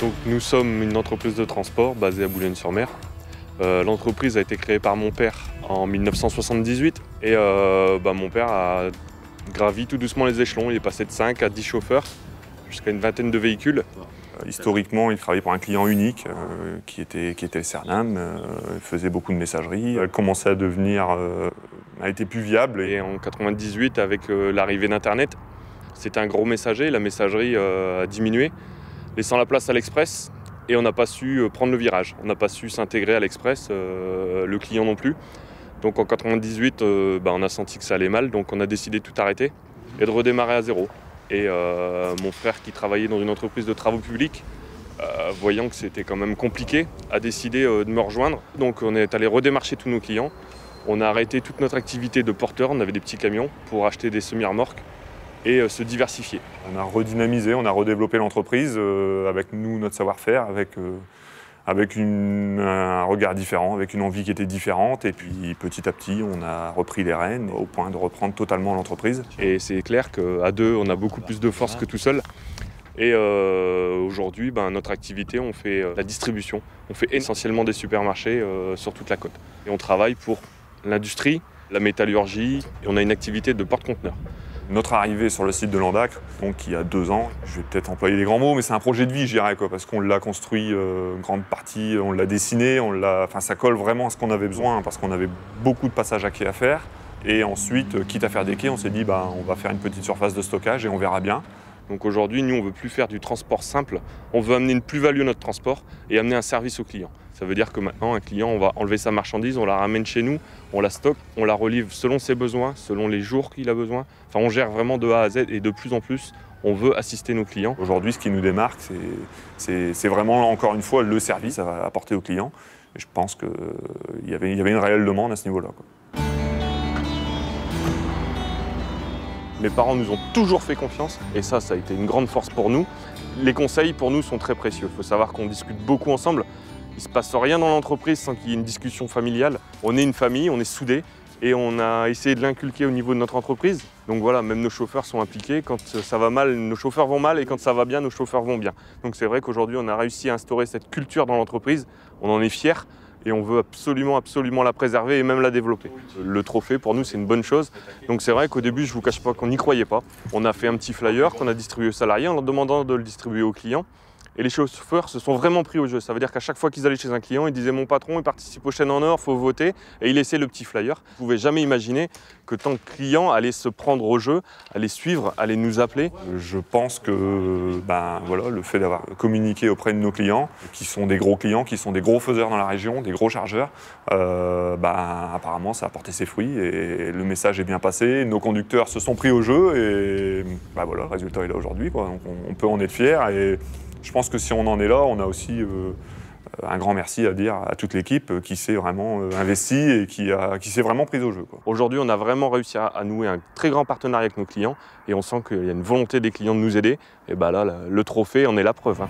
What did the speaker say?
Donc, nous sommes une entreprise de transport basée à Boulogne-sur-Mer. L'entreprise a été créée par mon père en 1978 et mon père a gravi tout doucement les échelons. Il est passé de 5 à 10 chauffeurs jusqu'à une vingtaine de véhicules. Historiquement, il travaillait pour un client unique qui était le Cernam. Il faisait beaucoup de messagerie. Elle commençait à été plus viable. Et en 1998, avec l'arrivée d'Internet, c'était un gros messager. La messagerie a diminué, laissant la place à l'Express. Et on n'a pas su prendre le virage. On n'a pas su s'intégrer à l'Express, le client non plus. Donc en 1998, on a senti que ça allait mal. Donc on a décidé de tout arrêter et de redémarrer à zéro. Et mon frère qui travaillait dans une entreprise de travaux publics, voyant que c'était quand même compliqué, a décidé de me rejoindre. Donc on est allé redémarcher tous nos clients. On a arrêté toute notre activité de porteur, on avait des petits camions pour acheter des semi-remorques et se diversifier. On a redynamisé, on a redéveloppé l'entreprise avec nous, notre savoir-faire, avec un regard différent, avec une envie qui était différente. Et puis petit à petit, on a repris les rênes au point de reprendre totalement l'entreprise. Et c'est clair qu'à deux, on a beaucoup plus de force que tout seul. Et aujourd'hui, notre activité, on fait la distribution. On fait essentiellement des supermarchés sur toute la côte. Et on travaille pour l'industrie, la métallurgie, et on a une activité de porte-conteneurs. Notre arrivée sur le site de Landac, donc il y a 2 ans, je vais peut-être employer des grands mots, mais c'est un projet de vie, je dirais, parce qu'on l'a construit une grande partie, on l'a dessiné, ça colle vraiment à ce qu'on avait besoin, parce qu'on avait beaucoup de passages à quai à faire. Et ensuite, quitte à faire des quais, on s'est dit, on va faire une petite surface de stockage et on verra bien. Donc aujourd'hui, nous, on ne veut plus faire du transport simple, on veut amener une plus-value à notre transport et amener un service au client. Ça veut dire que maintenant, un client, on va enlever sa marchandise, on la ramène chez nous, on la stocke, on la relivre selon ses besoins, selon les jours qu'il a besoin. Enfin, on gère vraiment de A à Z et de plus en plus, on veut assister nos clients. Aujourd'hui, ce qui nous démarque, c'est vraiment, encore une fois, le service à apporter aux clients. Et je pense qu'il y avait une réelle demande à ce niveau-là. Mes parents nous ont toujours fait confiance et ça a été une grande force pour nous. Les conseils pour nous sont très précieux. Il faut savoir qu'on discute beaucoup ensemble. Il ne se passe rien dans l'entreprise sans qu'il y ait une discussion familiale. On est une famille, on est soudés et on a essayé de l'inculquer au niveau de notre entreprise. Donc voilà, même nos chauffeurs sont impliqués. Quand ça va mal, nos chauffeurs vont mal et quand ça va bien, nos chauffeurs vont bien. Donc c'est vrai qu'aujourd'hui, on a réussi à instaurer cette culture dans l'entreprise. On en est fiers. Et on veut absolument la préserver et même la développer. Le trophée, pour nous, c'est une bonne chose. Donc c'est vrai qu'au début, je ne vous cache pas qu'on n'y croyait pas. On a fait un petit flyer qu'on a distribué aux salariés en leur demandant de le distribuer aux clients. Et les chauffeurs se sont vraiment pris au jeu. Ça veut dire qu'à chaque fois qu'ils allaient chez un client, ils disaient « Mon patron, il participe aux chaînes en or, il faut voter ». Et ils laissaient le petit flyer. Vous ne pouvez jamais imaginer que tant de clients allaient se prendre au jeu, allaient suivre, allaient nous appeler. Je pense que le fait d'avoir communiqué auprès de nos clients, qui sont des gros clients, qui sont des gros faiseurs dans la région, des gros chargeurs, apparemment ça a porté ses fruits et le message est bien passé. Nos conducteurs se sont pris au jeu et le résultat est là aujourd'hui. Donc on peut en être fiers. Et je pense que si on en est là, on a aussi un grand merci à dire à toute l'équipe qui s'est vraiment investie et qui s'est vraiment prise au jeu. Aujourd'hui, on a vraiment réussi à nouer un très grand partenariat avec nos clients et on sent qu'il y a une volonté des clients de nous aider. Et là, le trophée en est la preuve.